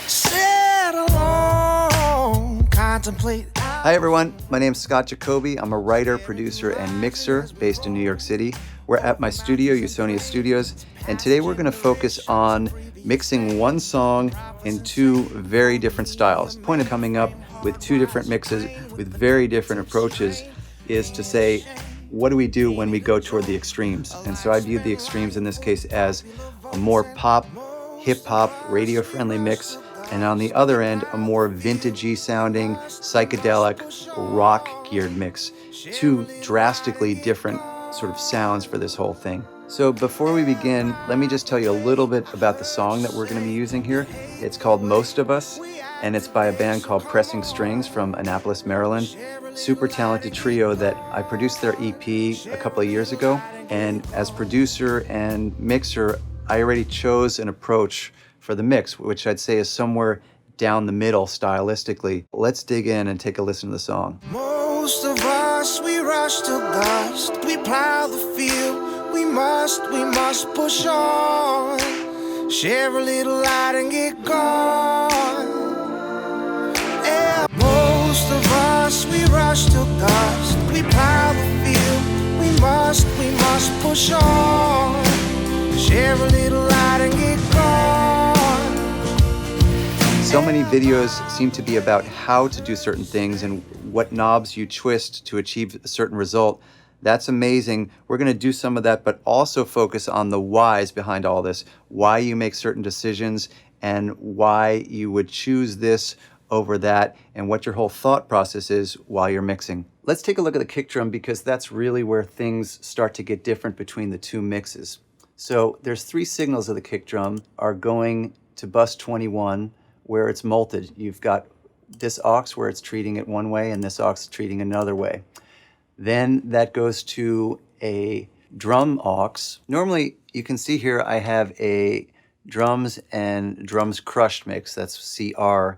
Sit alone, contemplate. Hi everyone, my name is Scott Jacoby. I'm a writer, producer, and mixer based in New York City. We're at my studio, Usonia Studios, and today we're going to focus on mixing one song in two very different styles. The point of coming up with two different mixes with very different approaches is to say, what do we do when we go toward the extremes? And so I view the extremes in this case as a more pop, hip-hop, radio-friendly mix, and on the other end, a more vintagey sounding, psychedelic, rock-geared mix. Two drastically different sort of sounds for this whole thing. So before we begin, let me just tell you a little bit about the song that we're going to be using here. It's called Most of Us, and it's by a band called Pressing Strings from Annapolis, Maryland. Super talented trio that I produced their EP a couple of years ago. And as producer and mixer, I already chose an approach for the mix, which I'd say is somewhere down the middle stylistically. Let's dig in and take a listen to the song. Most of us, we rush to dust. We plow the field. We must push on. Share a little light and get gone. Yeah. Most of us, we rush to dust. We plow the field. We must push on. Share a little light and get gone. So many videos seem to be about how to do certain things and what knobs you twist to achieve a certain result. That's amazing. We're going to do some of that, but also focus on the whys behind all this, why you make certain decisions and why you would choose this over that and what your whole thought process is while you're mixing. Let's take a look at the kick drum because that's really where things start to get different between the two mixes. So there's three signals of the kick drum are going to bus 21 where it's multed. You've got this aux where it's treating it one way and this aux treating another way. Then that goes to a drum aux. Normally you can see here I have a drums and drums crushed mix, that's CR.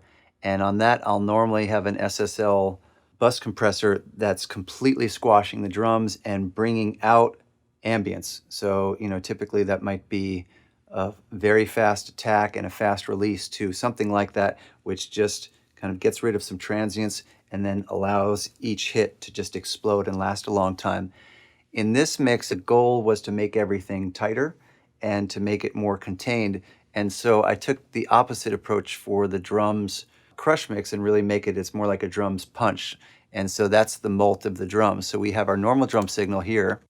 And on that I'll normally have an SSL bus compressor that's completely squashing the drums and bringing out ambience. So, typically that might be a very fast attack and a fast release to something like that, which just kind of gets rid of some transients and then allows each hit to just explode and last a long time. In this mix, the goal was to make everything tighter and to make it more contained. And so I took the opposite approach for the drums crush mix and really make it's more like a drums punch. And so that's the molt of the drums. So we have our normal drum signal here,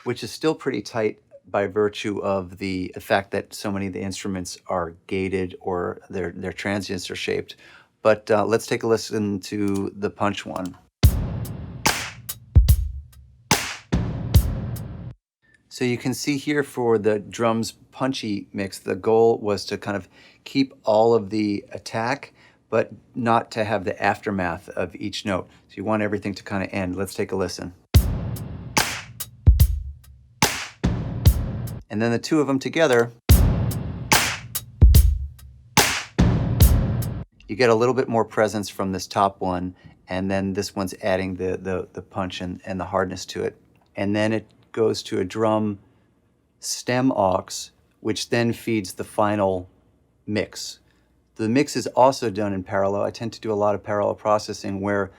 which is still pretty tight by virtue of the fact that so many of the instruments are gated or their transients are shaped. But let's take a listen to the punch one. So you can see here for the drums punchy mix, the goal was to kind of keep all of the attack, but not to have the aftermath of each note. So you want everything to kind of end. Let's take a listen. And then the two of them together, you get a little bit more presence from this top one, and then this one's adding the punch and the hardness to it. And then it goes to a drum stem aux, which then feeds the final mix. The mix is also done in parallel. I tend to do a lot of parallel processing where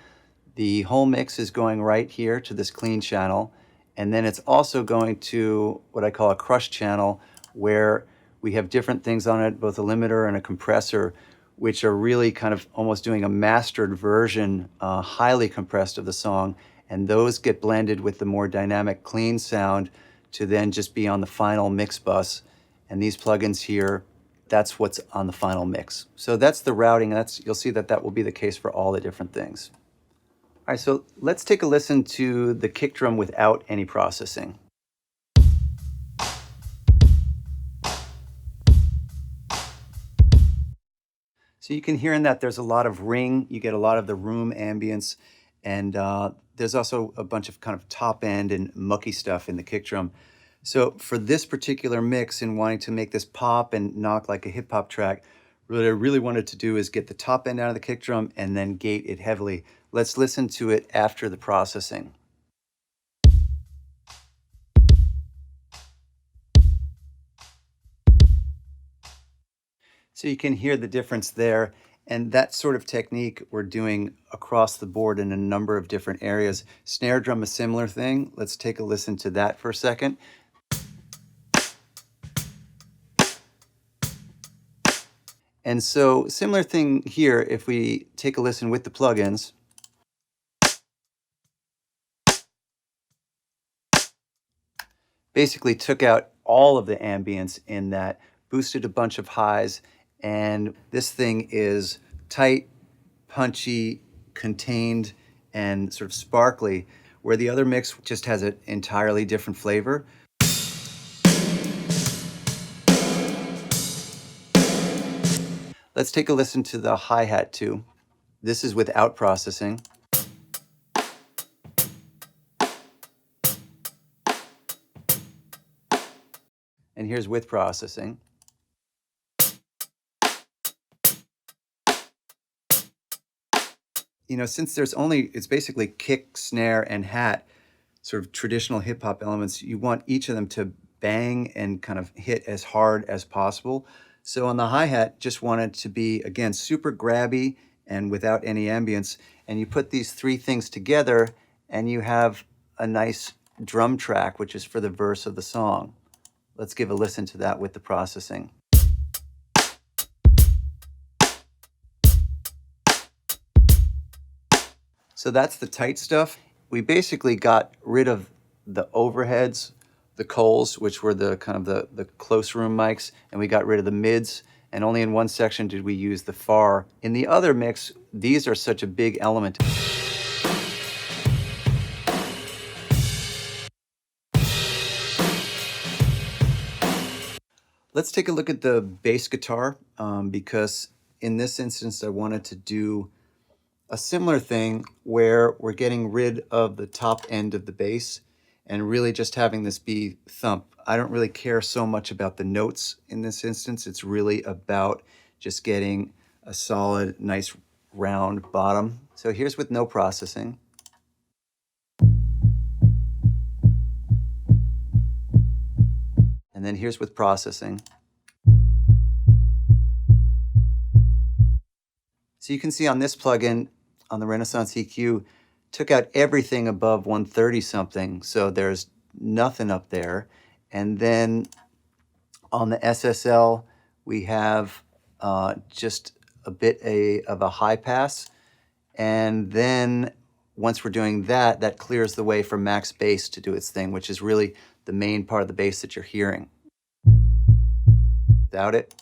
the whole mix is going right here to this clean channel, and then it's also going to what I call a crush channel where we have different things on it, both a limiter and a compressor, which are really kind of almost doing a mastered version, highly compressed of the song. And those get blended with the more dynamic clean sound to then just be on the final mix bus. And these plugins here, that's what's on the final mix. So that's the routing. You'll see that will be the case for all the different things. All right, so let's take a listen to the kick drum without any processing. So you can hear in that there's a lot of ring, you get a lot of the room ambience, and there's also a bunch of kind of top end and mucky stuff in the kick drum. So for this particular mix and wanting to make this pop and knock like a hip hop track, what I really wanted to do is get the top end out of the kick drum and then gate it heavily. Let's listen to it after the processing. So you can hear the difference there. And that sort of technique we're doing across the board in a number of different areas. Snare drum, a similar thing. Let's take a listen to that for a second. And so similar thing here, if we take a listen with the plugins. Basically took out all of the ambience in that, boosted a bunch of highs, and this thing is tight, punchy, contained, and sort of sparkly, where the other mix just has an entirely different flavor. Let's take a listen to the hi-hat too. This is without processing. And here's with processing. You know, since there's only, it's basically kick, snare, and hat, sort of traditional hip hop elements, you want each of them to bang and kind of hit as hard as possible. So on the hi-hat, just wanted to be, again, super grabby and without any ambience. And you put these three things together and you have a nice drum track, which is for the verse of the song. Let's give a listen to that with the processing. So that's the tight stuff. We basically got rid of the overheads, the Coles, which were the kind of the close room mics, and we got rid of the mids, and only in one section did we use the far. In the other mix, these are such a big element. Let's take a look at the bass guitar, because in this instance I wanted to do a similar thing where we're getting rid of the top end of the bass and really just having this be thump. I don't really care so much about the notes in this instance. It's really about just getting a solid, nice round bottom. So here's with no processing. And then here's with processing. So you can see on this plugin, on the Renaissance EQ, took out everything above 130 something, so there's nothing up there. And then on the SSL, we have just a bit of a high pass. And then once we're doing that, that clears the way for max bass to do its thing, which is really the main part of the bass that you're hearing. Without it,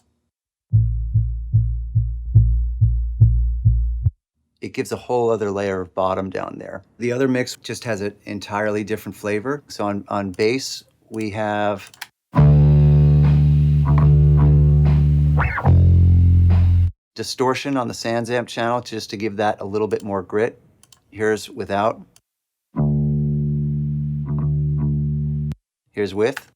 it gives a whole other layer of bottom down there. The other mix just has an entirely different flavor. So on bass, we have distortion on the Sans Amp channel just to give that a little bit more grit. Here's without. Here's with.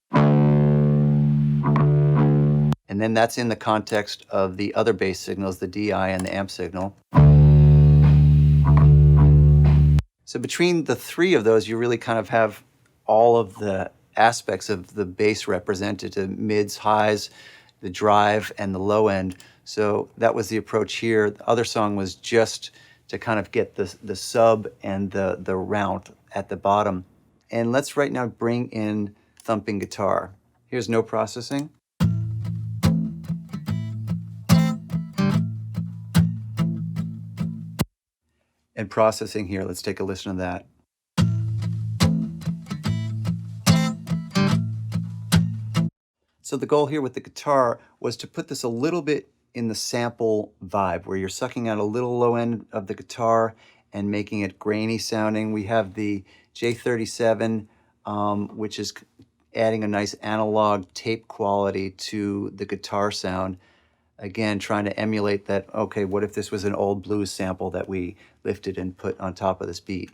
And then that's in the context of the other bass signals, the DI and the amp signal. So between the three of those, you really kind of have all of the aspects of the bass represented, the mids, highs, the drive, and the low end. So that was the approach here. The other song was just to kind of get the sub and the round at the bottom. And let's right now bring in thumping guitar. Here's no processing. And processing here, let's take a listen to that. So the goal here with the guitar was to put this a little bit in the sample vibe, where you're sucking out a little low end of the guitar and making it grainy sounding. We have the J37, which is adding a nice analog tape quality to the guitar sound. Again, trying to emulate that, okay, what if this was an old blues sample that we lifted and put on top of this beat?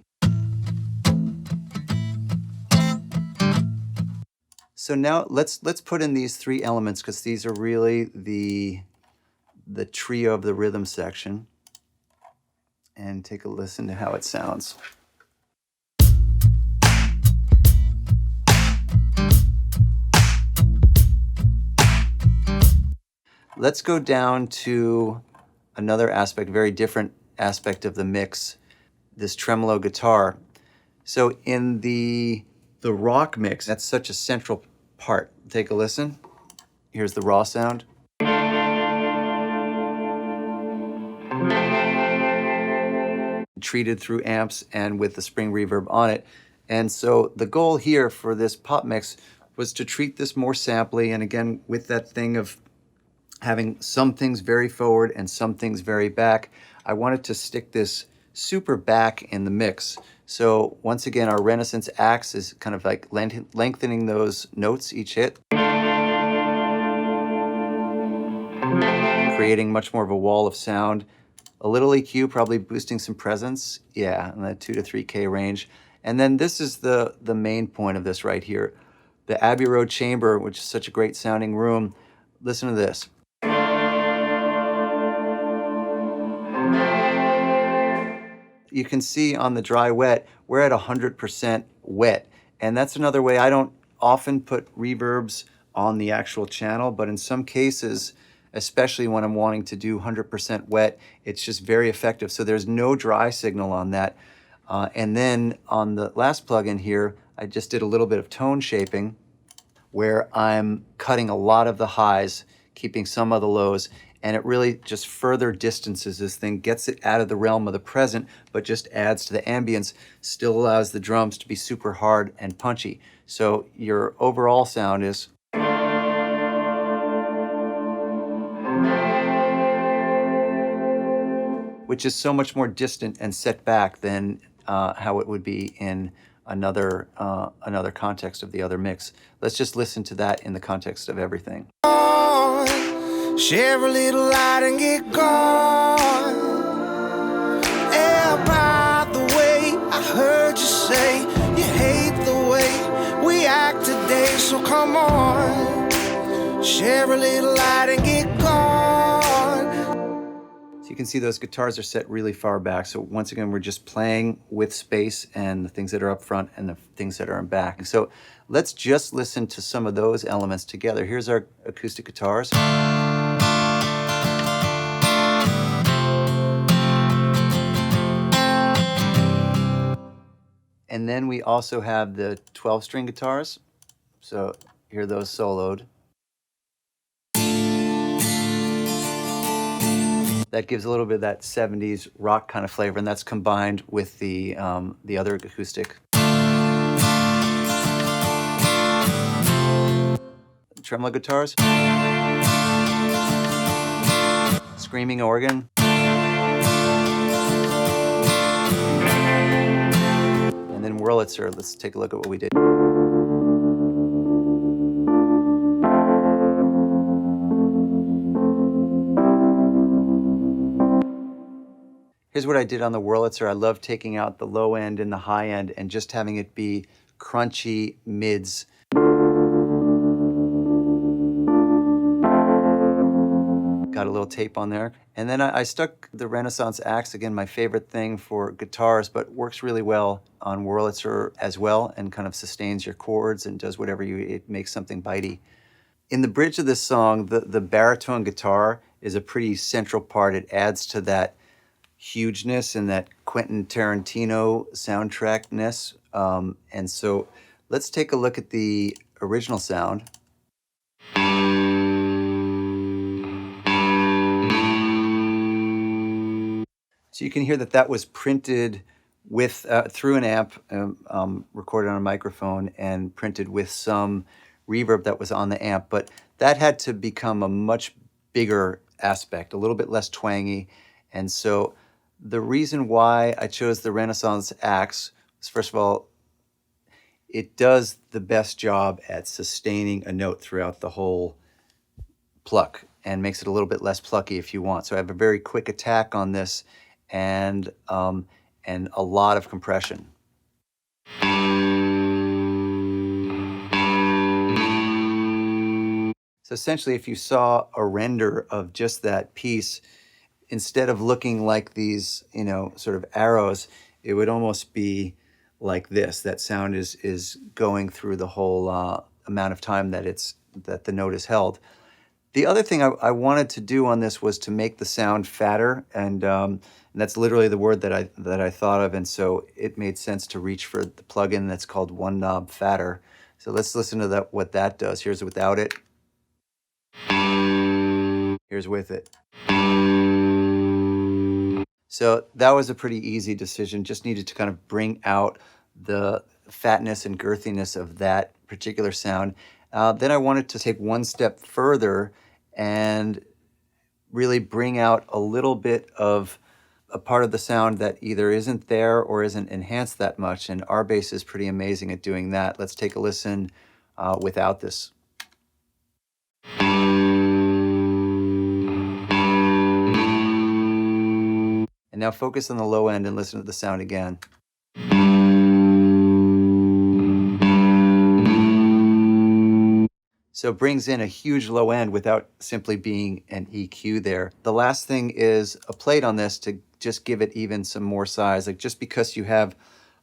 So now let's put in these three elements, because these are really the trio of the rhythm section, and take a listen to how it sounds. let's go down to another aspect, very different aspect of the mix, this tremolo guitar. So in the rock mix, that's such a central part. Take a listen. Here's the raw sound. Treated through amps and with the spring reverb on it. And so the goal here for this pop mix was to treat this more samply, and again with that thing of having some things very forward and some things very back. I wanted to stick this super back in the mix. So once again, our Renaissance axe is kind of like lengthening those notes each hit, creating much more of a wall of sound. A little EQ, probably boosting some presence, yeah, in that 2 to 3K range. And then this is the main point of this right here. The Abbey Road Chamber, which is such a great sounding room. Listen to this. You can see on the dry wet, we're at 100% wet. And that's another way. I don't often put reverbs on the actual channel, but in some cases, especially when I'm wanting to do 100% wet, it's just very effective. So there's no dry signal on that. And then on the last plugin here, I just did a little bit of tone shaping where I'm cutting a lot of the highs, keeping some of the lows, and it really just further distances this thing, gets it out of the realm of the present, but just adds to the ambience, still allows the drums to be super hard and punchy. So your overall sound is which is so much more distant and set back than how it would be in another context of the other mix. Let's just listen to that in the context of everything. Share a little light and get gone. Yeah, by the way, I heard you say you hate the way we act today, so come on. Share a little light and get gone. So you can see those guitars are set really far back. So once again, we're just playing with space and the things that are up front and the things that are in back. So let's just listen to some of those elements together. Here's our acoustic guitars. And then we also have the 12-string guitars. So hear those soloed. That gives a little bit of that 70s rock kind of flavor, and that's combined with the other acoustic. Tremolo guitars. Screaming organ. And then Wurlitzer. Let's take a look at what we did. Here's what I did on the Wurlitzer. I love taking out the low end and the high end and just having it be crunchy mids. Got a little tape on there. And then I stuck the Renaissance axe, again, my favorite thing for guitars, but works really well on Wurlitzer as well and kind of sustains your chords and does whatever it makes something bitey. In the bridge of this song, the baritone guitar is a pretty central part. It adds to that hugeness and that Quentin Tarantino soundtrackness. And so let's take a look at the original sound. So you can hear that that was printed with through an amp, recorded on a microphone, and printed with some reverb that was on the amp. But that had to become a much bigger aspect, a little bit less twangy. And so the reason why I chose the Renaissance axe is, first of all, it does the best job at sustaining a note throughout the whole pluck and makes it a little bit less plucky if you want. So I have a very quick attack on this and a lot of compression. So essentially, if you saw a render of just that piece, instead of looking like these, sort of arrows, it would almost be like this. That sound is going through the whole amount of time that the note is held. The other thing I wanted to do on this was to make the sound fatter, and that's literally the word that I thought of, and so it made sense to reach for the plugin that's called One Knob Fatter. So let's listen to that, what that does. Here's without it. Here's with it. So that was a pretty easy decision. Just needed to kind of bring out the fatness and girthiness of that particular sound. Then I wanted to take one step further and really bring out a little bit of a part of the sound that either isn't there or isn't enhanced that much. And our bass is pretty amazing at doing that. Let's take a listen without this. And now focus on the low end and listen to the sound again. So it brings in a huge low end without simply being an EQ there. The last thing is a plate on this to just give it even some more size. Like, just because you have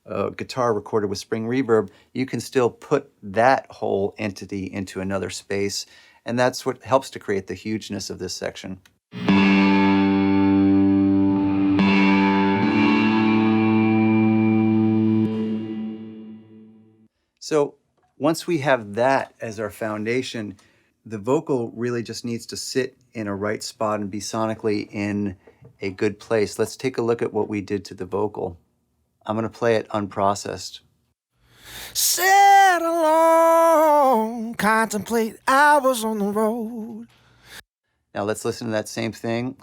a guitar recorded with spring reverb, you can still put that whole entity into another space. And that's what helps to create the hugeness of this section. So once we have that as our foundation, the vocal really just needs to sit in a right spot and be sonically in a good place. Let's take a look at what we did to the vocal. I'm going to play it unprocessed. Sit alone, contemplate hours on the road. Now let's listen to that same thing.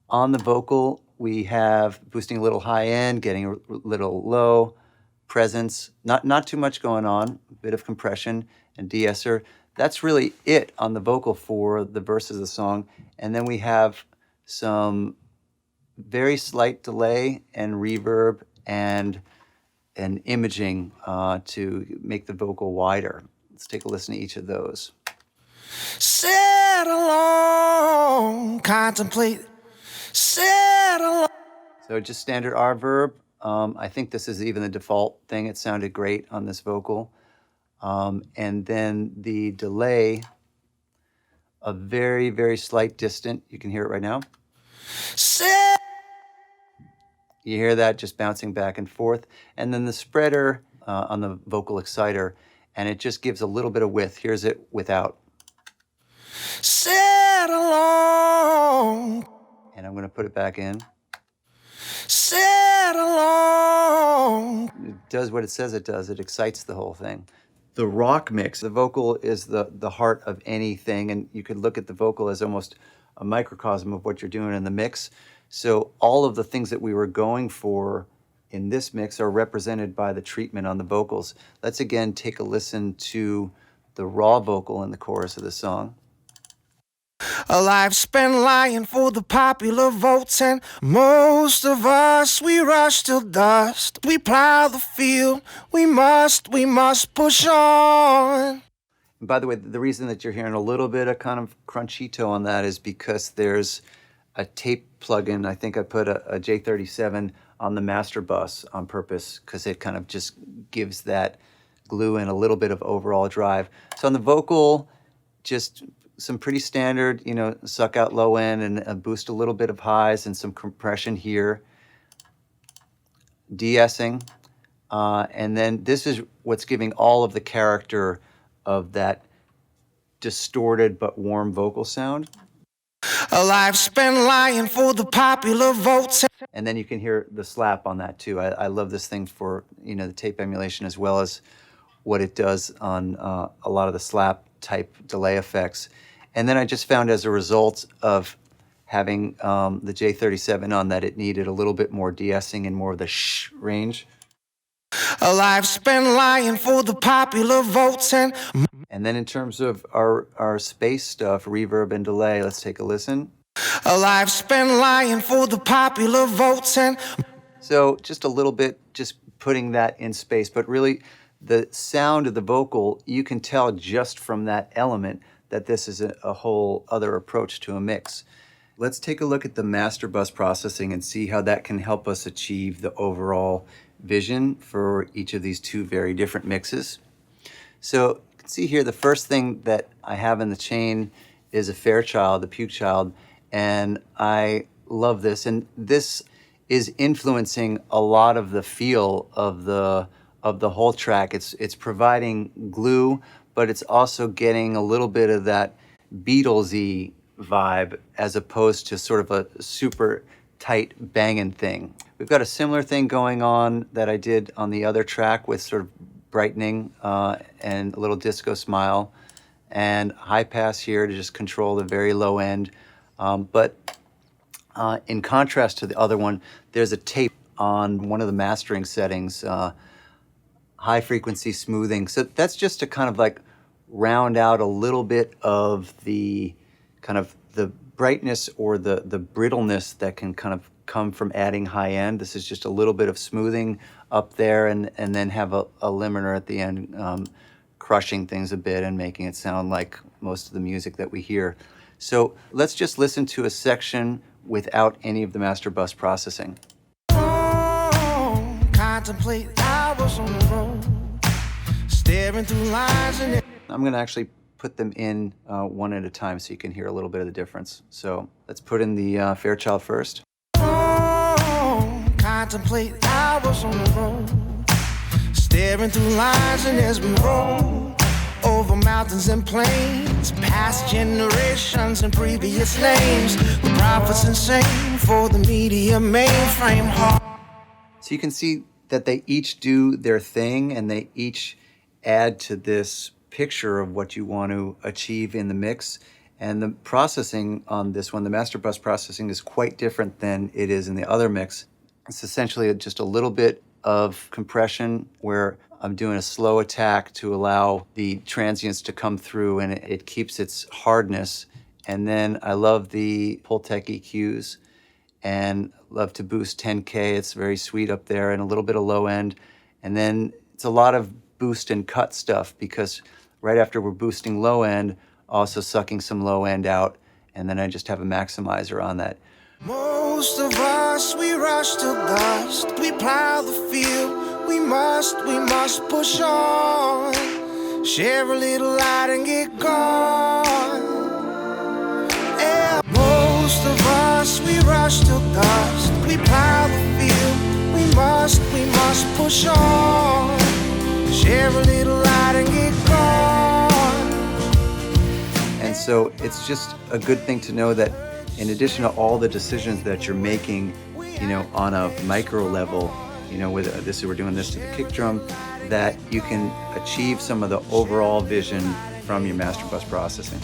On the vocal, we have boosting a little high end, getting a little low, presence, not too much going on, a bit of compression and de-esser. That's really it on the vocal for the verses of the song. And then we have some very slight delay and reverb and imaging to make the vocal wider. Let's take a listen to each of those. Sit alone, contemplate, sit alone. So just standard R verb. I think this is even the default thing. It sounded great on this vocal. And then the delay, a very, very slight distant. You can hear it right now. Sit. You hear that just bouncing back and forth. And then the spreader on the vocal exciter, and it just gives a little bit of width. Here's it without. Sit alone. And I'm going to put it back in. Sit alone. It does what it says it does. It excites the whole thing. The rock mix, the vocal is the heart of anything, and you could look at the vocal as almost a microcosm of what you're doing in the mix. So all of the things that we were going for in this mix are represented by the treatment on the vocals. Let's again take a listen to the raw vocal in the chorus of the song. A life spent lying for the popular votes, and most of us, we rush till dust. We plow the field, we must push on. And by the way, the reason that you're hearing a little bit of kind of crunchito on that is because there's a tape plugin. I think I put a J37 on the master bus on purpose because it kind of just gives that glue in a little bit of overall drive. So on the vocal, just some pretty standard, suck out low end and boost a little bit of highs and some compression here. De-essing. And then this is what's giving all of the character of that distorted but warm vocal sound. A life spent lying for the popular votes. And then you can hear the slap on that too. I love this thing for, the tape emulation as well as what it does on a lot of the slap type delay effects. And then I just found as a result of having the J37 on that it needed a little bit more de-essing and more of the shh range. A life spent lying for the popular votes. And then in terms of our space stuff, reverb and delay, let's take a listen. A life spent lying for the popular votes. And so just a little bit, just putting that in space, but really the sound of the vocal, you can tell just from that element that this is a whole other approach to a mix. Let's take a look at the master bus processing and see how that can help us achieve the overall vision for each of these two very different mixes. So you can see here the first thing that I have in the chain is a Fairchild, the Puke Child, and I love this. And this is influencing a lot of the feel of the whole track. It's providing glue, but it's also getting a little bit of that Beatlesy vibe as opposed to sort of a super tight banging thing. We've got a similar thing going on that I did on the other track with sort of brightening and a little disco smile, and high pass here to just control the very low end. But in contrast to the other one, there's a tape on one of the mastering settings, high frequency smoothing. So that's just to kind of like round out a little bit of the kind of the brightness or the brittleness that can kind of come from adding high end. This is just a little bit of smoothing up there, and then have a limiter at the end, crushing things a bit and making it sound like most of the music that we hear. So let's just listen to a section without any of the master bus processing. Oh, contemplate hours on the road, staring through lines and I'm going to actually put them in one at a time so you can hear a little bit of the difference. So let's put in the Fairchild first. oh, contemplate hours on the road, staring through lines and as we roll over mountains and plains, past generations and previous names, the prophets insane for the media mainframe heart. So you can see that they each do their thing and they each add to this picture of what you want to achieve in the mix. And the processing on this one, the master bus processing, is quite different than it is in the other mix. It's essentially just a little bit of compression where I'm doing a slow attack to allow the transients to come through, and it keeps its hardness. And then I love the Pultec EQs and love to boost 10K. It's very sweet up there, and a little bit of low end. And then it's a lot of boost and cut stuff, because right after we're boosting low end, also sucking some low end out, and then I just have a maximizer on that. Most of us, we rush to dust, we plow the field, we must push on, share a little light and get gone. Yeah. Most of us, we rush to dust, we plow the field, we must push on, share a little light and get gone. And so it's just a good thing to know that in addition to all the decisions that you're making, on a micro level, with this, we're doing this to the kick drum, that you can achieve some of the overall vision from your master bus processing.